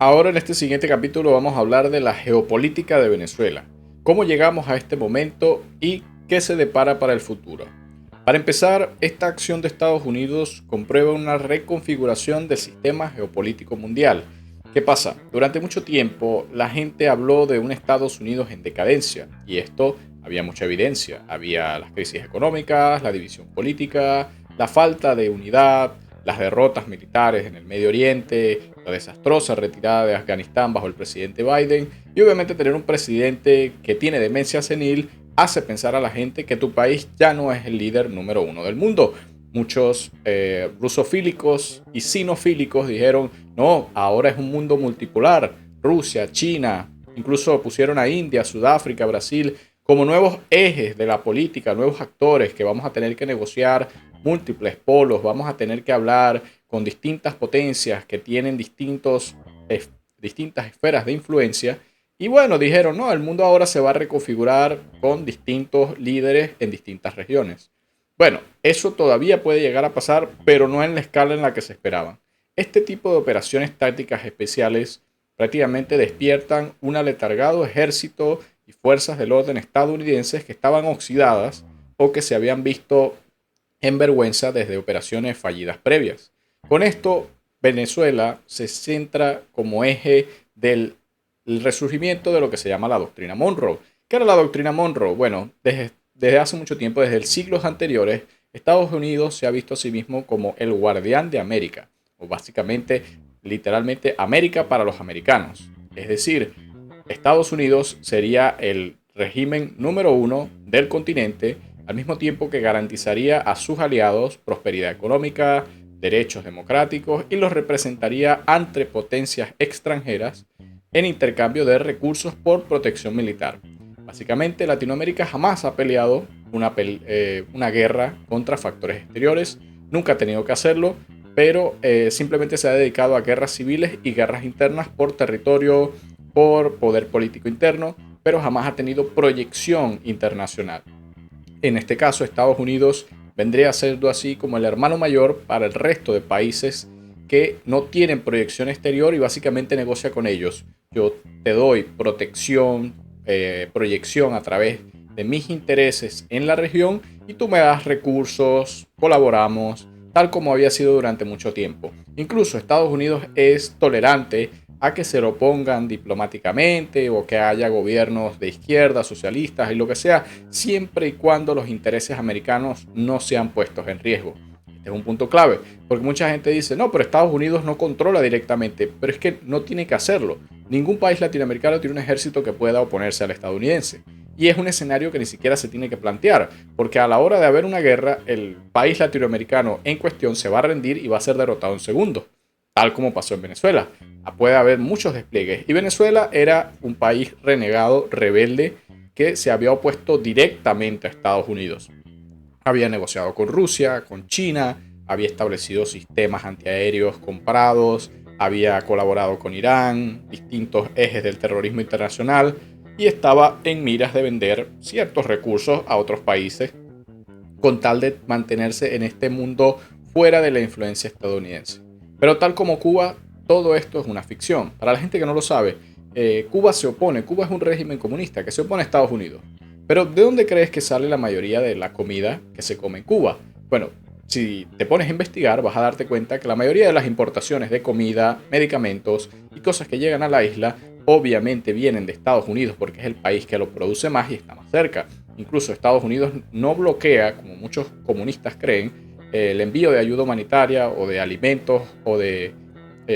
Ahora en este siguiente capítulo vamos a hablar de la geopolítica de Venezuela, cómo llegamos a este momento y qué se depara para el futuro. Para empezar, esta acción de Estados Unidos comprueba una reconfiguración del sistema geopolítico mundial. ¿Qué pasa? Durante mucho tiempo la gente habló de un Estados Unidos en decadencia y esto había mucha evidencia. Había las crisis económicas, la división política, la falta de unidad, las derrotas militares en el Medio Oriente, la desastrosa retirada de Afganistán bajo el presidente Biden y obviamente tener un presidente que tiene demencia senil hace pensar a la gente que tu país ya no es el líder número uno del mundo. Muchos rusofílicos y sinofílicos dijeron, no, ahora es un mundo multipolar. Rusia, China, incluso pusieron a India, Sudáfrica, Brasil como nuevos ejes de la política, nuevos actores que vamos a tener que negociar múltiples polos, vamos a tener que hablar con distintas potencias que tienen distintas esferas de influencia. Y bueno, dijeron, no, el mundo ahora se va a reconfigurar con distintos líderes en distintas regiones. Bueno, eso todavía puede llegar a pasar, pero no en la escala en la que se esperaban. Este tipo de operaciones tácticas especiales prácticamente despiertan un aletargado ejército y fuerzas del orden estadounidenses que estaban oxidadas o que se habían visto en vergüenza desde operaciones fallidas previas. Con esto, Venezuela se centra como eje del resurgimiento de lo que se llama la doctrina Monroe. ¿Qué era la doctrina Monroe? Bueno, desde hace mucho tiempo, desde siglos anteriores, Estados Unidos se ha visto a sí mismo como el guardián de América, o básicamente, literalmente, América para los americanos. Es decir, Estados Unidos sería el régimen número uno del continente, al mismo tiempo que garantizaría a sus aliados prosperidad económica, derechos democráticos y los representaría ante potencias extranjeras en intercambio de recursos por protección militar. Básicamente, Latinoamérica jamás ha peleado una guerra contra factores exteriores, nunca ha tenido que hacerlo, pero simplemente se ha dedicado a guerras civiles y guerras internas por territorio, por poder político interno, pero jamás ha tenido proyección internacional. En este caso, Estados Unidos vendría a ser así como el hermano mayor para el resto de países que no tienen proyección exterior y básicamente negocia con ellos. Yo te doy protección, proyección a través de mis intereses en la región y tú me das recursos, colaboramos, tal como había sido durante mucho tiempo. Incluso Estados Unidos es tolerante a que se lo pongan diplomáticamente o que haya gobiernos de izquierda, socialistas y lo que sea, siempre y cuando los intereses americanos no sean puestos en riesgo. Este es un punto clave, porque mucha gente dice, no, pero Estados Unidos no controla directamente, pero es que no tiene que hacerlo. Ningún país latinoamericano tiene un ejército que pueda oponerse al estadounidense. Y es un escenario que ni siquiera se tiene que plantear, porque a la hora de haber una guerra, el país latinoamericano en cuestión se va a rendir y va a ser derrotado en segundos, tal como pasó en Venezuela. Puede haber muchos despliegues. Y Venezuela era un país renegado, rebelde, que se había opuesto directamente a Estados Unidos. Había negociado con Rusia, con China, había establecido sistemas antiaéreos comprados, había colaborado con Irán, distintos ejes del terrorismo internacional y estaba en miras de vender ciertos recursos a otros países con tal de mantenerse en este mundo fuera de la influencia estadounidense. Pero tal como Cuba, todo esto es una ficción. Para la gente que no lo sabe, Cuba se opone, Cuba es un régimen comunista que se opone a Estados Unidos. Pero ¿de dónde crees que sale la mayoría de la comida que se come en Cuba? Bueno, si te pones a investigar vas a darte cuenta que la mayoría de las importaciones de comida, medicamentos y cosas que llegan a la isla obviamente vienen de Estados Unidos porque es el país que lo produce más y está más cerca. Incluso Estados Unidos no bloquea, como muchos comunistas creen, el envío de ayuda humanitaria o de alimentos o de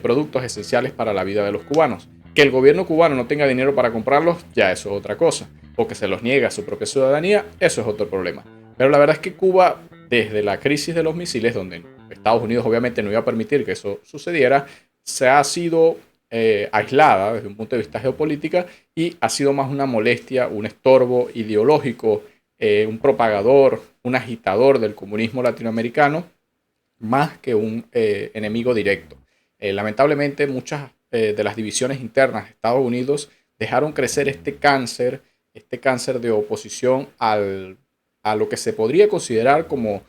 productos esenciales para la vida de los cubanos. Que el gobierno cubano no tenga dinero para comprarlos, ya eso es otra cosa. O que se los niegue a su propia ciudadanía, eso es otro problema. Pero la verdad es que Cuba, desde la crisis de los misiles, donde Estados Unidos obviamente no iba a permitir que eso sucediera, se ha sido aislada desde un punto de vista geopolítica y ha sido más una molestia, un estorbo ideológico, un propagador, un agitador del comunismo latinoamericano, más que un enemigo directo. Lamentablemente, muchas de las divisiones internas de Estados Unidos dejaron crecer este cáncer de oposición a lo que se podría considerar como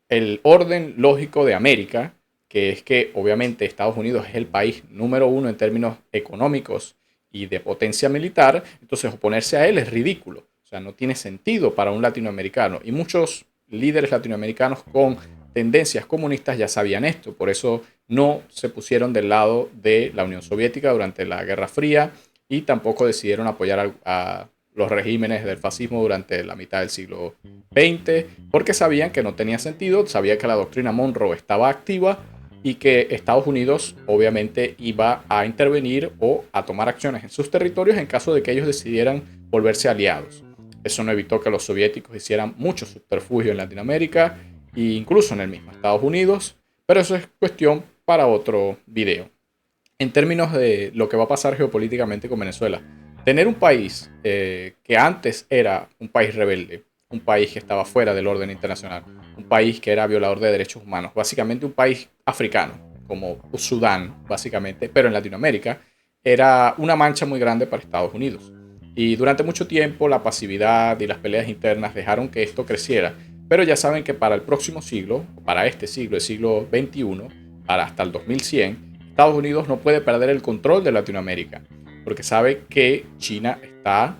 el orden lógico de América, que es que obviamente Estados Unidos es el país número uno en términos económicos y de potencia militar, entonces oponerse a él es ridículo. O sea, no tiene sentido para un latinoamericano. Y muchos líderes latinoamericanos con tendencias comunistas ya sabían esto, por eso no se pusieron del lado de la Unión Soviética durante la Guerra Fría y tampoco decidieron apoyar a los regímenes del fascismo durante la mitad del siglo XX, porque sabían que no tenía sentido, sabían que la doctrina Monroe estaba activa y que Estados Unidos obviamente iba a intervenir o a tomar acciones en sus territorios en caso de que ellos decidieran volverse aliados. Eso no evitó que los soviéticos hicieran mucho subterfugio en Latinoamérica e incluso en el mismo Estados Unidos, pero eso es cuestión para otro video. En términos de lo que va a pasar geopolíticamente con Venezuela, tener un país que antes era un país rebelde, un país que estaba fuera del orden internacional, un país que era violador de derechos humanos, básicamente un país africano, como Sudán, básicamente, pero en Latinoamérica, era una mancha muy grande para Estados Unidos. Y durante mucho tiempo la pasividad y las peleas internas dejaron que esto creciera, pero ya saben que para el próximo siglo, para este siglo, el siglo XXI, para hasta el 2100, Estados Unidos no puede perder el control de Latinoamérica, porque sabe que China está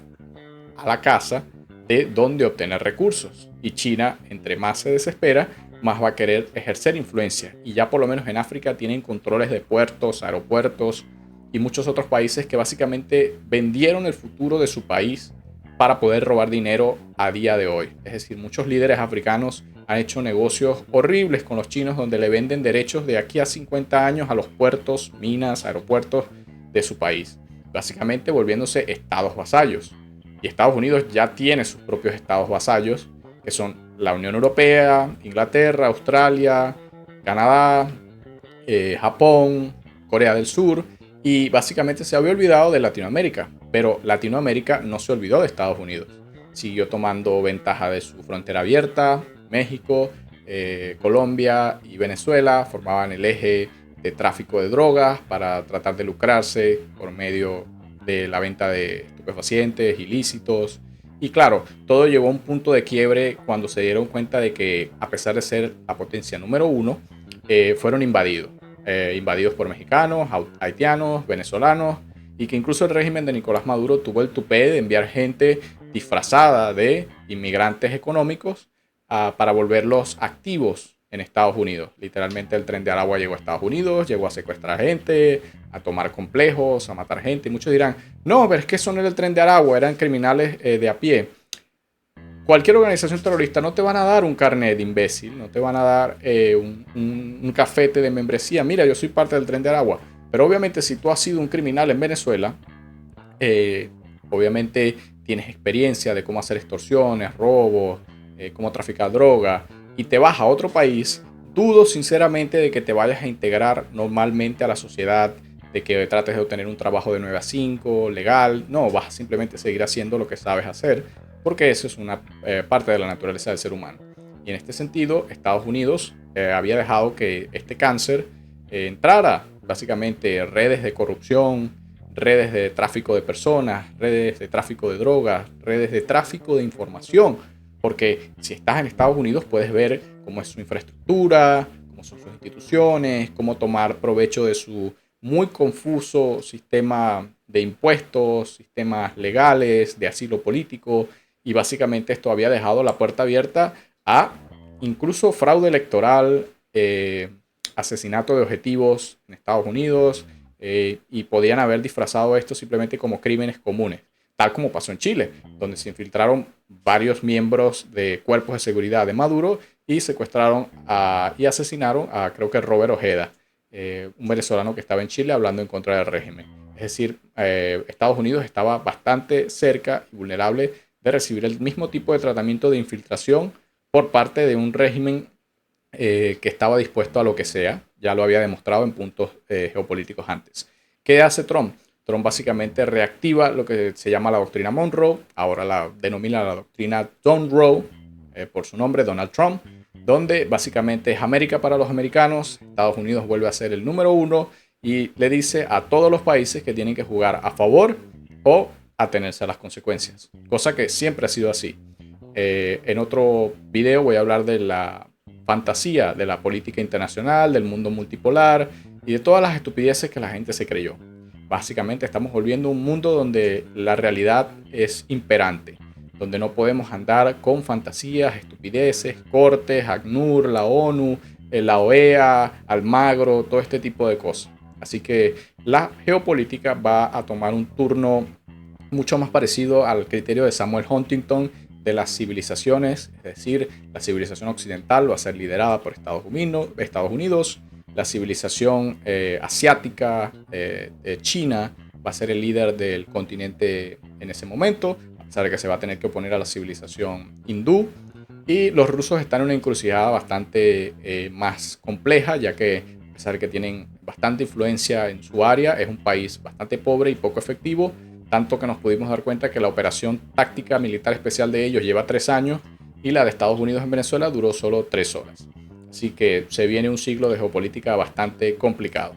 a la caza de dónde obtener recursos. Y China, entre más se desespera, más va a querer ejercer influencia. Y ya por lo menos en África tienen controles de puertos, aeropuertos y muchos otros países que básicamente vendieron el futuro de su país para poder robar dinero a día de hoy. Es decir, muchos líderes africanos han hecho negocios horribles con los chinos donde le venden derechos de aquí a 50 años a los puertos, minas, aeropuertos de su país, básicamente volviéndose estados vasallos. Y Estados Unidos ya tiene sus propios estados vasallos, que son la Unión Europea, Inglaterra, Australia, Canadá, Japón, Corea del Sur, y básicamente se había olvidado de Latinoamérica, pero Latinoamérica no se olvidó de Estados Unidos. Siguió tomando ventaja de su frontera abierta. México, Colombia y Venezuela formaban el eje de tráfico de drogas para tratar de lucrarse por medio de la venta de estupefacientes, ilícitos. Y claro, todo llegó a un punto de quiebre cuando se dieron cuenta de que, a pesar de ser la potencia número uno, fueron invadidos. Invadidos por mexicanos, haitianos, venezolanos, y que incluso el régimen de Nicolás Maduro tuvo el tupé de enviar gente disfrazada de inmigrantes económicos para volverlos activos en Estados Unidos. Literalmente el tren de Aragua llegó a Estados Unidos, llegó a secuestrar gente, a tomar complejos, a matar gente. Y muchos dirán, no, pero es que eso no era el tren de Aragua, eran criminales de a pie. Cualquier organización terrorista no te van a dar un carnet de imbécil, no te van a dar un cafete de membresía. Mira, yo soy parte del tren de Aragua. Pero obviamente si tú has sido un criminal en Venezuela, obviamente tienes experiencia de cómo hacer extorsiones, robos, cómo traficar droga, y te vas a otro país, dudo sinceramente de que te vayas a integrar normalmente a la sociedad, de que trates de obtener un trabajo de 9 a 5, legal. No, vas a simplemente seguir haciendo lo que sabes hacer, porque eso es una parte de la naturaleza del ser humano. Y en este sentido, Estados Unidos había dejado que este cáncer entrara, básicamente redes de corrupción, redes de tráfico de personas, redes de tráfico de drogas, redes de tráfico de información. Porque si estás en Estados Unidos puedes ver cómo es su infraestructura, cómo son sus instituciones, cómo tomar provecho de su muy confuso sistema de impuestos, sistemas legales, de asilo político. Y básicamente esto había dejado la puerta abierta a incluso fraude electoral, asesinato de objetivos en Estados Unidos, y podían haber disfrazado esto simplemente como crímenes comunes, tal como pasó en Chile, donde se infiltraron varios miembros de cuerpos de seguridad de Maduro y secuestraron y asesinaron a, creo que, Robert Ojeda, un venezolano que estaba en Chile hablando en contra del régimen. Es decir, Estados Unidos estaba bastante cerca y vulnerable de recibir el mismo tipo de tratamiento de infiltración por parte de un régimen que estaba dispuesto a lo que sea. Ya lo había demostrado en puntos geopolíticos antes. ¿Qué hace Trump? Trump básicamente reactiva lo que se llama la doctrina Monroe, ahora la denomina la doctrina Donroe, por su nombre, Donald Trump, donde básicamente es América para los americanos, Estados Unidos vuelve a ser el número uno y le dice a todos los países que tienen que jugar a favor o atenerse a las consecuencias, cosa que siempre ha sido así. En otro video voy a hablar de la fantasía de la política internacional, del mundo multipolar y de todas las estupideces que la gente se creyó. Básicamente estamos volviendo a un mundo donde la realidad es imperante, donde no podemos andar con fantasías, estupideces, cortes, ACNUR, la ONU, la OEA, Almagro, todo este tipo de cosas. Así que la geopolítica va a tomar un turno mucho más parecido al criterio de Samuel Huntington de las civilizaciones, es decir, la civilización occidental va a ser liderada por Estados Unidos, la civilización asiática, China, va a ser el líder del continente en ese momento, a pesar de que se va a tener que oponer a la civilización hindú. Y los rusos están en una encrucijada bastante más compleja, ya que a pesar de que tienen bastante influencia en su área, es un país bastante pobre y poco efectivo, tanto que nos pudimos dar cuenta que la operación táctica militar especial de ellos lleva 3 años y la de Estados Unidos en Venezuela duró solo 3 horas. Así que se viene un siglo de geopolítica bastante complicado.